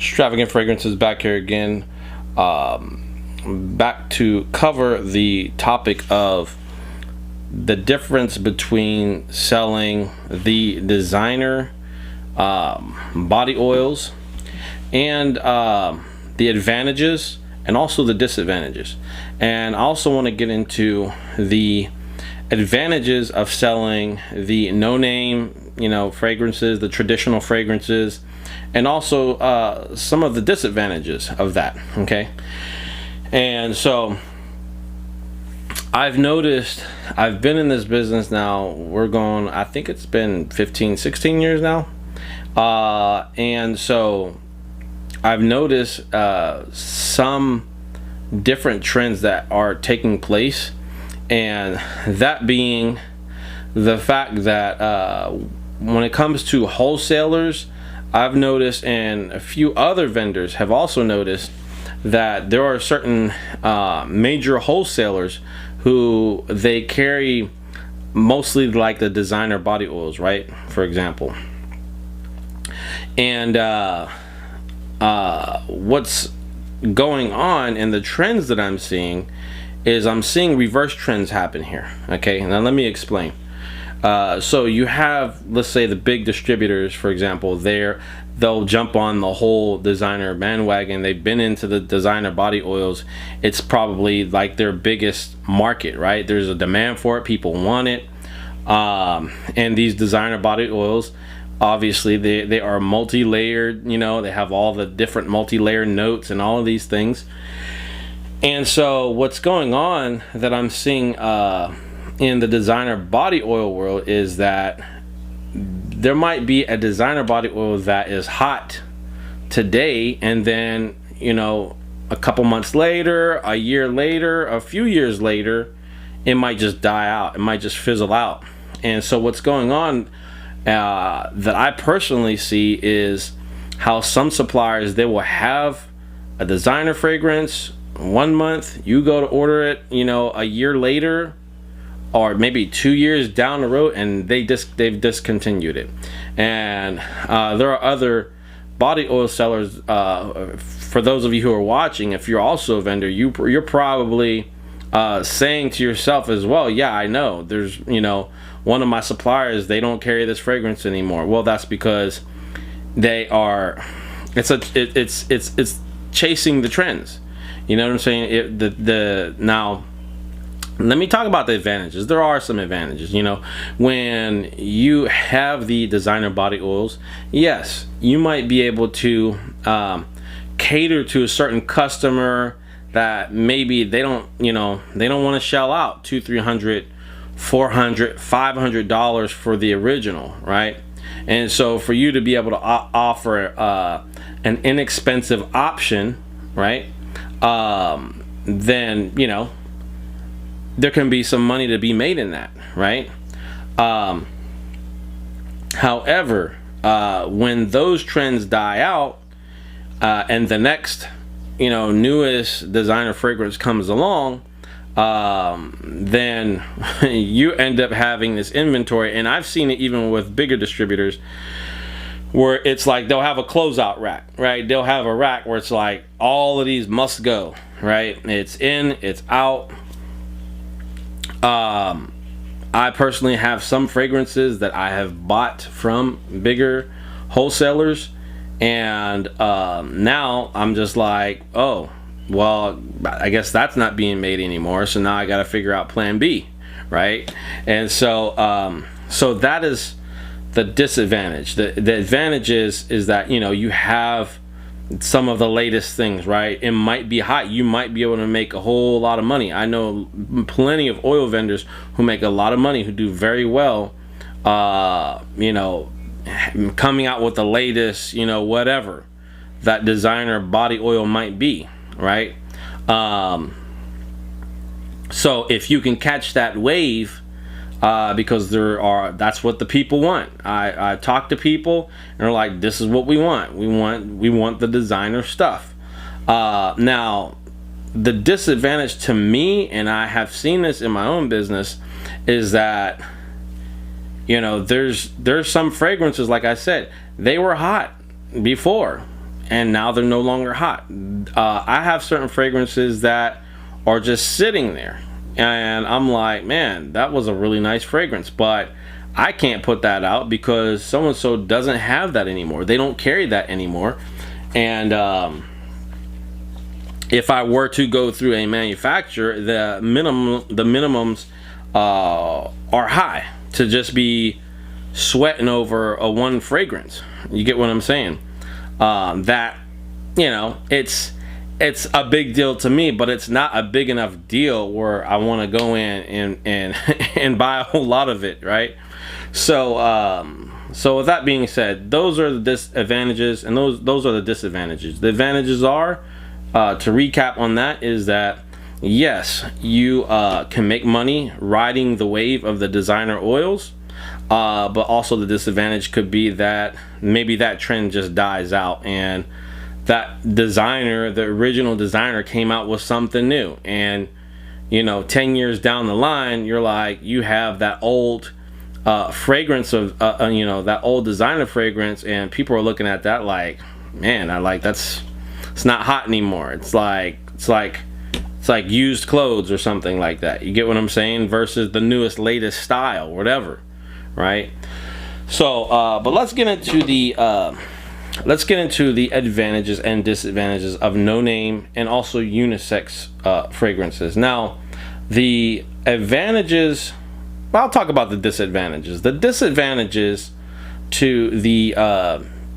Extravagant Fragrances back here again, back to cover the topic of the difference between selling the designer body oils and the advantages and also the disadvantages. And I also want to get into the advantages of selling the no-name, fragrances, the traditional fragrances, and also some of the disadvantages of that. Okay, and so I've noticed, I've been in this business now, I think it's been 15-16 years now, and so I've noticed some different trends that are taking place, and that being the fact that when it comes to wholesalers, I've noticed, and a few other vendors have also noticed, that there are certain major wholesalers who they carry mostly like the designer body oils, right? For example. And what's going on and the trends that I'm seeing is I'm seeing reverse trends happen here. Okay, now let me explain. So you have, let's say, the big distributors, for example, they'll jump on the whole designer bandwagon. They've been into the designer body oils. It's probably like their biggest market, right? There's a demand for it. People want it. And these designer body oils, obviously, they are multi-layered. They have all the different multi-layered notes and all of these things. And so what's going on that I'm seeing in the designer body oil world is that there might be a designer body oil that is hot today, and then a couple months later, a year later, a few years later, it might just die out. It might just fizzle out. And so what's going on that I personally see is how some suppliers, they will have a designer fragrance 1 month, you go to order it a year later, or maybe 2 years down the road, and they've discontinued it. And there are other body oil sellers. For those of you who are watching, if you're also a vendor, you're probably saying to yourself as well, yeah, I know there's one of my suppliers, they don't carry this fragrance anymore. Well, that's because they are it's chasing the trends. You know what I'm saying? Now let me talk about the advantages. There are some advantages. When you have the designer body oils, yes, you might be able to cater to a certain customer that maybe they don't want to shell out $200, $300, $400, $500 for the original, right? And so for you to be able to offer an inexpensive option, right, then there can be some money to be made in that, right? However, when those trends die out, and the next, newest designer fragrance comes along, then you end up having this inventory. And I've seen it even with bigger distributors, where it's like they'll have a closeout rack, right? They'll have a rack where it's like all of these must go, right? It's in, it's out. I personally have some fragrances that I have bought from bigger wholesalers, and now I'm just like, oh, well, I guess that's not being made anymore, so now I got to figure out plan B, right? And so so that is the disadvantage. The advantage is that you have some of the latest things, right? It might be hot. You might be able to make a whole lot of money. I know plenty of oil vendors who make a lot of money, who do very well, coming out with the latest, whatever that designer body oil might be, right? So if you can catch that wave, because that's what the people want. I talk to people and they're like, this is what we want. We want the designer stuff. Now the disadvantage to me, and I have seen this in my own business, is that there's some fragrances, like I said, they were hot before, and now they're no longer hot. I have certain fragrances that are just sitting there, and I'm like, man, that was a really nice fragrance, but I can't put that out because so and so doesn't have that anymore. They don't carry that anymore. And if I were to go through a manufacturer, the minimums are high to just be sweating over a one fragrance. You get what I'm saying? That, you know, it's a big deal to me, but it's not a big enough deal where I want to go in and and buy a whole lot of it, right? So so with that being said, those are the disadvantages, and those are the disadvantages. The advantages are, to recap on that, is that yes, you can make money riding the wave of the designer oils, but also the disadvantage could be that maybe that trend just dies out, and that designer, the original designer, came out with something new, and you know, 10 years down the line, you're like, you have that old fragrance of you know, that old designer fragrance, and people are looking at that like, man, it's not hot anymore. It's like used clothes or something like that. You get what I'm saying? Versus the newest, latest style, whatever, right? So but let's get into the advantages and disadvantages of no name and also unisex fragrances. Now, the advantages, I'll talk about the disadvantages. The disadvantages to the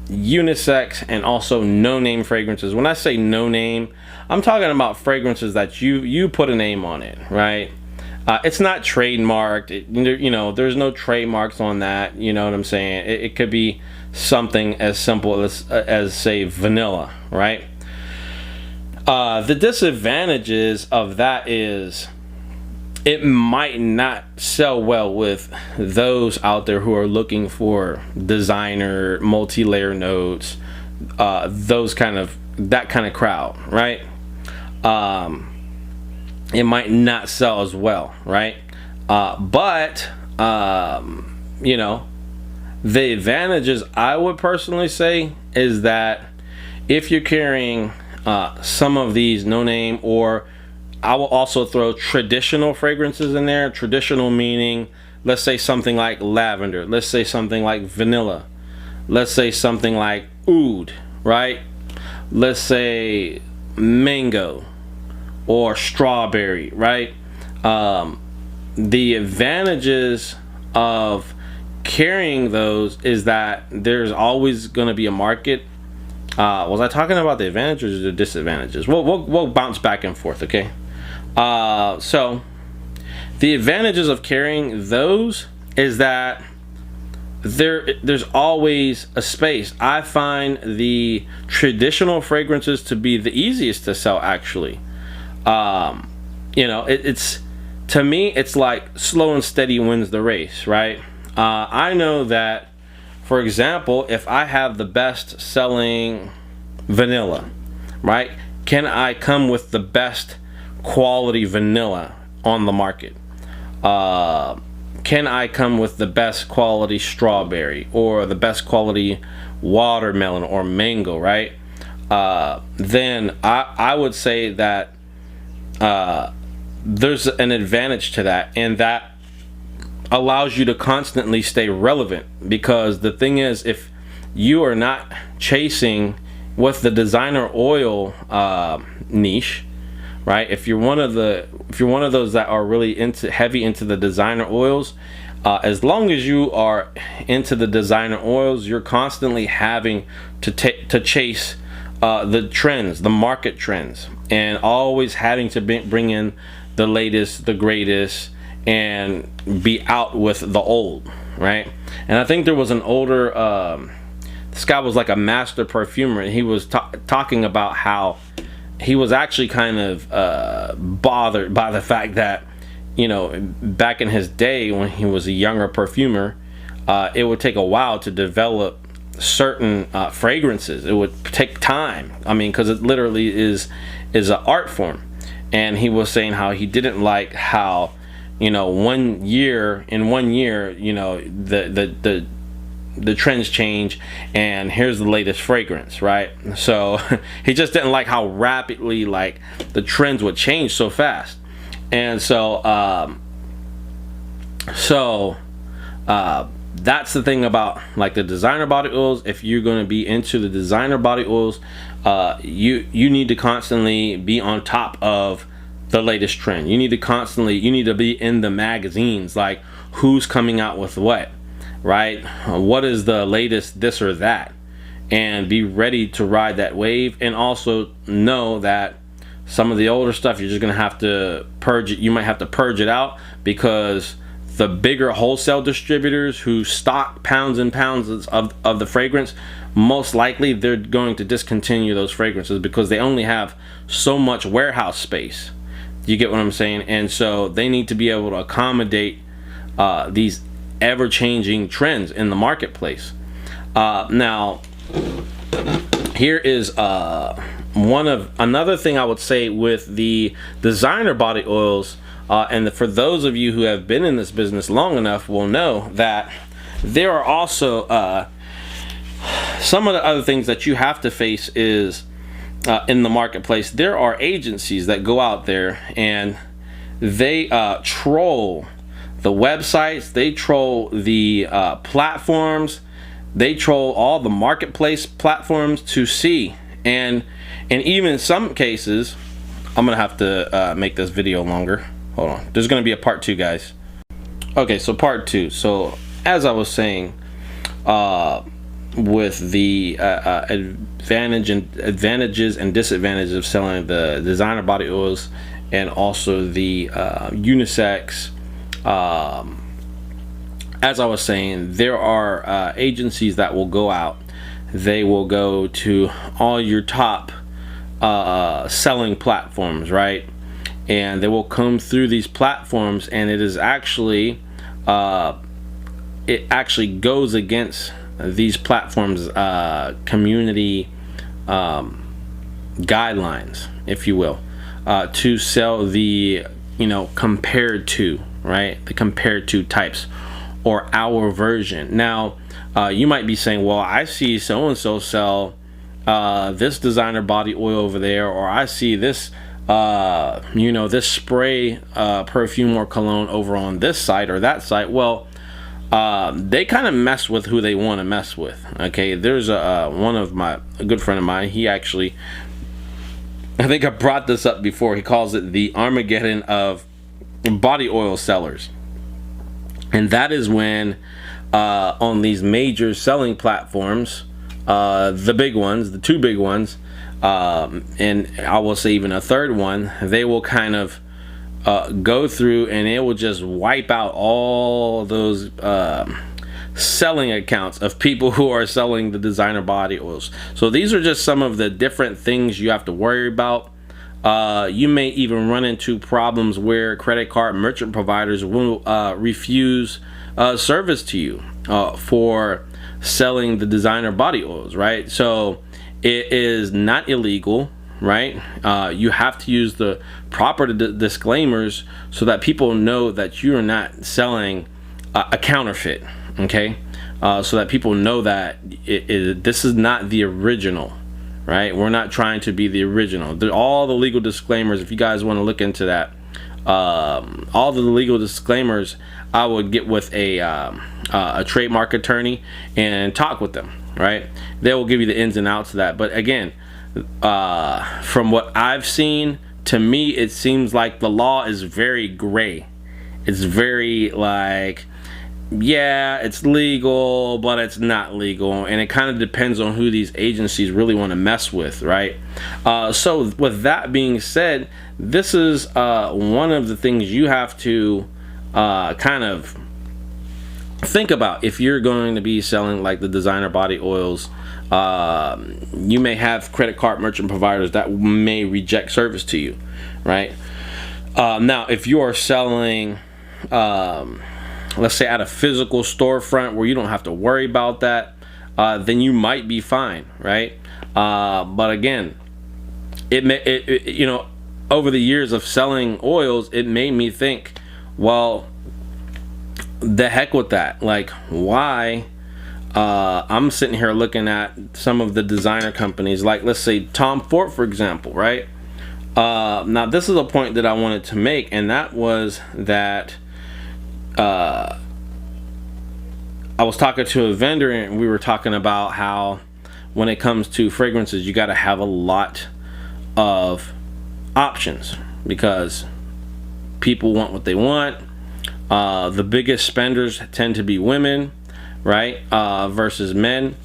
unisex and also no name fragrances. When I say no name, I'm talking about fragrances that you put a name on it, right? It's not trademarked. You know, there's no trademarks on that. You know what I'm saying? It could be something as simple as say vanilla, right? The disadvantages of that is it might not sell well with those out there who are looking for designer multi-layer notes, that kind of crowd, right? It might not sell as well, right? But you know, the advantages, I would personally say, is that if you're carrying some of these no name, or I will also throw traditional fragrances in there. Traditional meaning, let's say something like lavender, let's say something like vanilla, let's say something like oud, right? Let's say mango or strawberry, right? The advantages of carrying those is that there's always going to be a market. Was I talking about the advantages or the disadvantages? We'll bounce back and forth, okay? So the advantages of carrying those is that there's always a space. I find the traditional fragrances to be the easiest to sell, actually. You know, it's to me, it's like slow and steady wins the race, right? I know that, for example, if I have the best selling vanilla, right, can I come with the best quality vanilla on the market? Can I come with the best quality strawberry or the best quality watermelon or mango, right? Then I would say that there's an advantage to that, and that allows you to constantly stay relevant. Because the thing is, if you are not chasing with the designer oil niche, right? If you're one of those that are really heavy into the designer oils, as long as you are into the designer oils, you're constantly having to chase the trends, the market trends, and always having to bring in the latest, the greatest, and be out with the old, right? And I think there was an older this guy was like a master perfumer, and he was talking about how he was actually kind of bothered by the fact that, you know, back in his day when he was a younger perfumer, it would take a while to develop certain fragrances. It would take time. I mean, because it literally is an art form. And he was saying how he didn't like how, you know, in 1 year, you know, the trends change, and here's the latest fragrance, right? So he just didn't like how rapidly like the trends would change so fast. And so that's the thing about like the designer body oils. If you're going to be into the designer body oils, you need to constantly be on top of the latest trend. You need to be in the magazines, like who's coming out with what, right? What is the latest this or that, and be ready to ride that wave. And also know that some of the older stuff you're just gonna have to purge it. You might have to purge it out, because the bigger wholesale distributors who stock pounds and pounds of the fragrance, most likely they're going to discontinue those fragrances because they only have so much warehouse space. You get what I'm saying? And so they need to be able to accommodate these ever-changing trends in the marketplace. Now, here is another thing I would say with the designer body oils, and for those of you who have been in this business long enough will know that there are also some of the other things that you have to face is in the marketplace. There are agencies that go out there and they troll the websites, they troll the platforms, they troll all the marketplace platforms to see, and even in some cases, I'm gonna have to make this video longer. Hold on, there's gonna be a part 2, guys. Okay, so part 2. So as I was saying, with the advantages and disadvantages of selling the designer body oils, and also the unisex, as I was saying, there are agencies that will go out. They will go to all your top selling platforms, right? And they will come through these platforms, and it is actually it actually goes against these platforms community guidelines, if you will, to sell the compared to, right, the compared to types, or our version. Now you might be saying, well, I see so and so sell this designer body oil over there, or I see this this spray perfume or cologne over on this site or that site. Well, they kind of mess with who they want to mess with. Okay, there's a good friend of mine. He actually, I think I brought this up before. He calls it the Armageddon of body oil sellers, and that is when on these major selling platforms, the big ones, the 2 big ones, and I will say even a third one, they will kind of go through and it will just wipe out all those selling accounts of people who are selling the designer body oils. So these are just some of the different things you have to worry about. You may even run into problems where credit card merchant providers will refuse service to you for selling the designer body oils, right? So it is not illegal, right? You have to use the proper disclaimers so that people know that you are not selling a counterfeit, okay? So that people know that this is not the original, right? We're not trying to be the original. All the legal disclaimers, if you guys want to look into that, all the legal disclaimers, I would get with a trademark attorney and talk with them, right? They will give you the ins and outs of that. But again, from what I've seen, to me it seems like the law is very gray. It's very like, yeah, it's legal, but it's not legal, and it kind of depends on who these agencies really want to mess with, right? So with that being said, this is one of the things you have to kind of think about if you're going to be selling like the designer body oils. You may have credit card merchant providers that may reject service to you, right? Now if you are selling let's say at a physical storefront where you don't have to worry about that, then you might be fine, right? But again, over the years of selling oils, it made me think, well, the heck with that. Like, why I'm sitting here looking at some of the designer companies, like let's say Tom Ford, for example, right? Now this is a point that I wanted to make, and that was that I was talking to a vendor, and we were talking about how when it comes to fragrances, you got to have a lot of options because people want what they want. The biggest spenders tend to be women, right, versus men,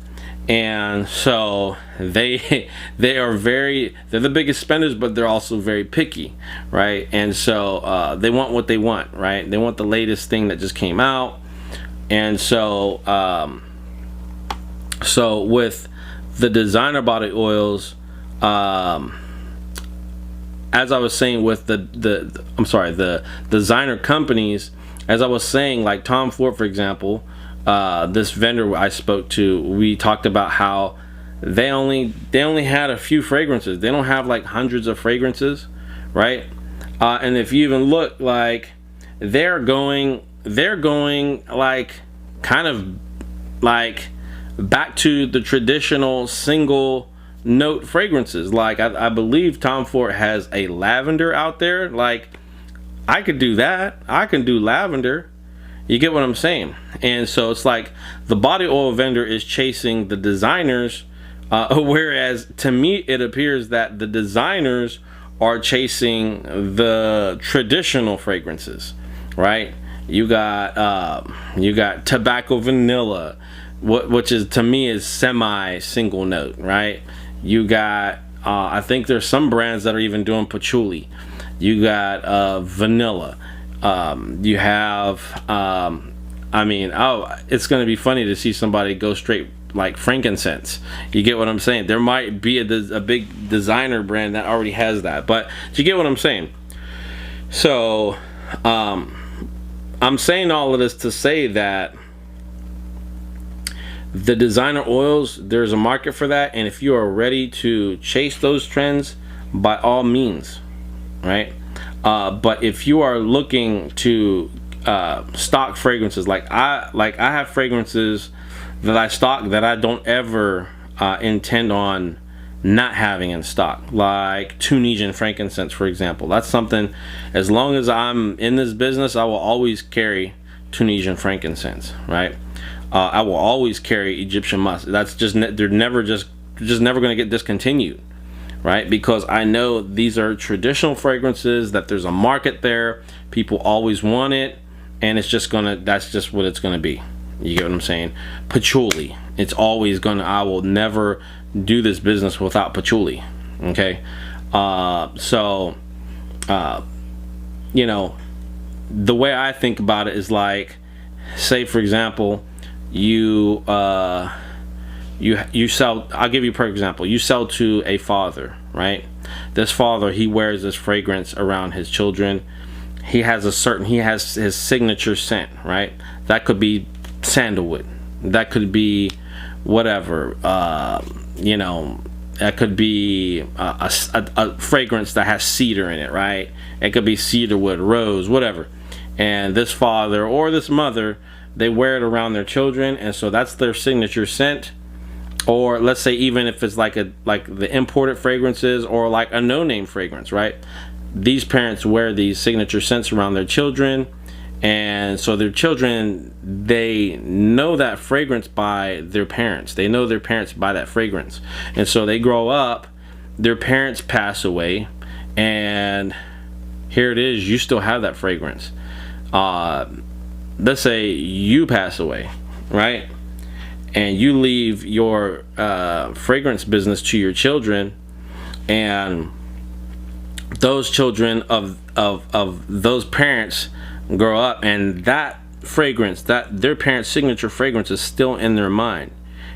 and so they're the biggest spenders, but they're also very picky, right? And so they want what they want, right? They want the latest thing that just came out. And so so with the designer body oils, as I was saying, with the designer companies, as I was saying, like Tom Ford, for example, this vendor I spoke to, we talked about how they only had a few fragrances. They don't have like hundreds of fragrances, right? And if you even look, like they're going like kind of like back to the traditional single note fragrances. Like I believe Tom Ford has a lavender out there. Like I could do that. I can do lavender. You get what I'm saying? And so it's like the body oil vendor is chasing the designers, whereas to me it appears that the designers are chasing the traditional fragrances, right? You got tobacco vanilla, which is, to me, is semi single note, right? You got I think there's some brands that are even doing patchouli. You got vanilla. You have I mean, it's going to be funny to see somebody go straight like frankincense. You get what I'm saying? There might be a big designer brand that already has that, but you get what I'm saying? So I'm saying all of this to say that the designer oils, there's a market for that, and if you are ready to chase those trends, by all means, right? But if you are looking to stock fragrances, like I have fragrances that I stock that I don't ever intend on not having in stock, like Tunisian frankincense, for example. That's something, as long as I'm in this business, I will always carry Tunisian frankincense, right? I will always carry Egyptian musk. That's just they're never just never going to get discontinued, right? Because I know these are traditional fragrances, that there's a market there, people always want it, and it's just gonna, that's just what it's gonna be. You get what I'm saying? Patchouli, it's always gonna, I will never do this business without patchouli. Okay, so you know, the way I think about it is like, say for example, you sell, I'll give you a perfect example. You sell to a father, right? This father, he wears this fragrance around his children. He has his signature scent, right? That could be sandalwood, that could be whatever, you know, that could be a fragrance that has cedar in it, right? It could be cedarwood, rose, whatever. And this father or this mother, they wear it around their children, and so that's their signature scent. Or let's say even if it's like the imported fragrances, or like a no-name fragrance, right? These parents wear these signature scents around their children, and so their children, they know that fragrance by their parents. They know their parents by that fragrance, and so they grow up, their parents pass away, and here it is, you still have that fragrance. Let's say you pass away, right? And you leave your fragrance business to your children, and those children of those parents grow up, and that fragrance, that their parents' signature fragrance, is still in their mind,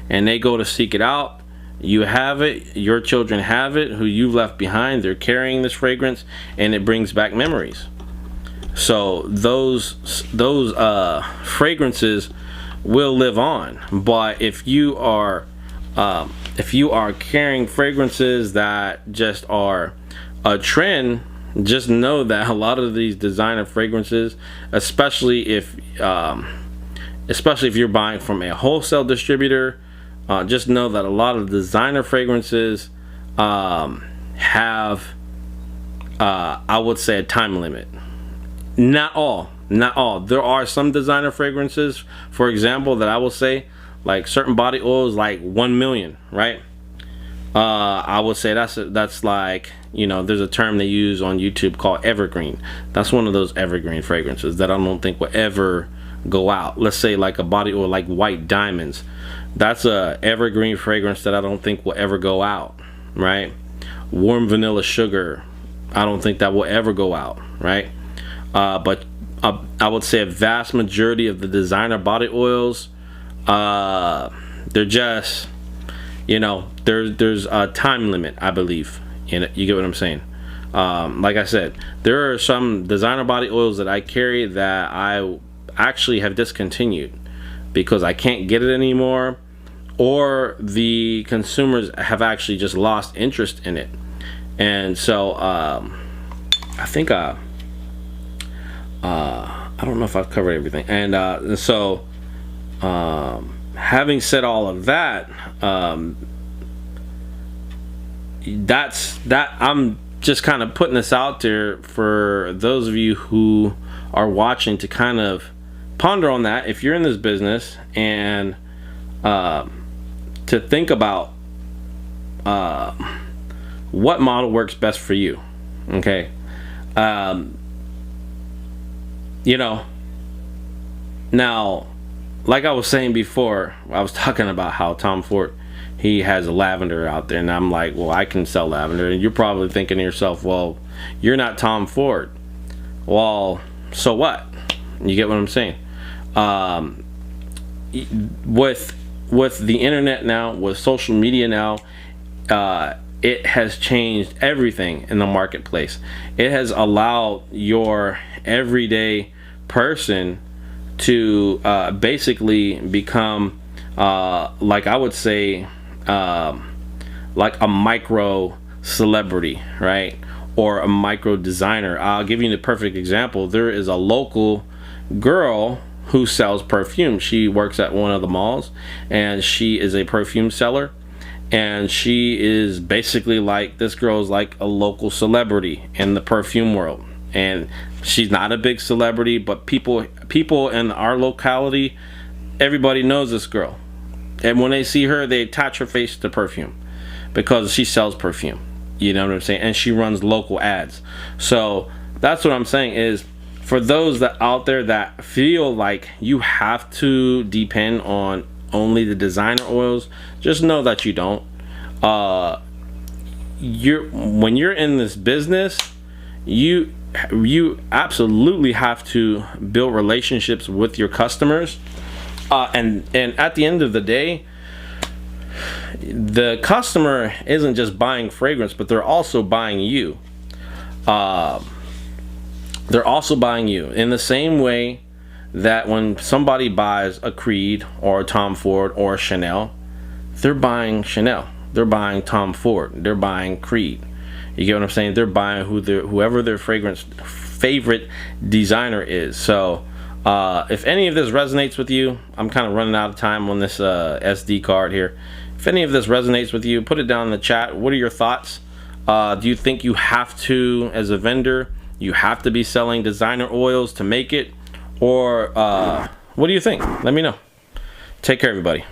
and they go to seek it out. You have it, your children have it, who you left behind, they're carrying this fragrance, and it brings back memories. So those fragrances will live on. But if you are carrying fragrances that just are a trend, just know that a lot of these designer fragrances, especially if especially if you're buying from a wholesale distributor, just know that a lot of designer fragrances have, I would say, a time limit. Not all. There are some designer fragrances, for example, that I will say, like certain body oils, like 1 million, right? I would say that's like, you know, there's a term they use on YouTube called evergreen. That's one of those evergreen fragrances that I don't think will ever go out. Let's say like a body oil like White Diamonds. That's a evergreen fragrance that I don't think will ever go out, right? Warm Vanilla Sugar, I don't think that will ever go out, right? But I would say a vast majority of the designer body oils, they're just, you know, there's a time limit, I believe, in it. You get what I'm saying? Like I said, there are some designer body oils that I carry that I actually have discontinued because I can't get it anymore, or the consumers have actually just lost interest in it. And so I think I don't know if I've covered everything. And so having said all of that, I'm just kind of putting this out there for those of you who are watching to kind of ponder on that if you're in this business, and to think about what model works best for you. Okay. You know, now, like I was saying before, I was talking about how Tom Ford, he has a lavender out there, and I'm like, well, I can sell lavender. And you're probably thinking to yourself, well, you're not Tom Ford. Well, so what? You get what I'm saying? With the internet now, with social media now, it has changed everything in the marketplace. It has allowed your everyday person to basically become like, I would say, like a micro celebrity, right? Or a micro designer. I'll give you the perfect example. There is a local girl who sells perfume. She works at one of the malls, and she is a perfume seller, and she is basically like, this girl is like a local celebrity in the perfume world. And she's not a big celebrity, but people in our locality, everybody knows this girl, and when they see her, they attach her face to perfume because she sells perfume. You know what I'm saying? And she runs local ads. So that's what I'm saying is, for those that out there that feel like you have to depend on only the designer oils, just know that you don't. When you're in this business, you absolutely have to build relationships with your customers, and at the end of the day, the customer isn't just buying fragrance, but they're also buying you. They're also buying you in the same way that when somebody buys a Creed or a Tom Ford or a Chanel, they're buying Chanel, they're buying Tom Ford, they're buying Creed. You get what I'm saying? They're buying whoever their favorite designer is. So if any of this resonates with you, I'm kind of running out of time on this SD card here. If any of this resonates with you, put it down in the chat. What are your thoughts? Do you think you have to, as a vendor, you have to be selling designer oils to make it? Or what do you think? Let me know. Take care, everybody.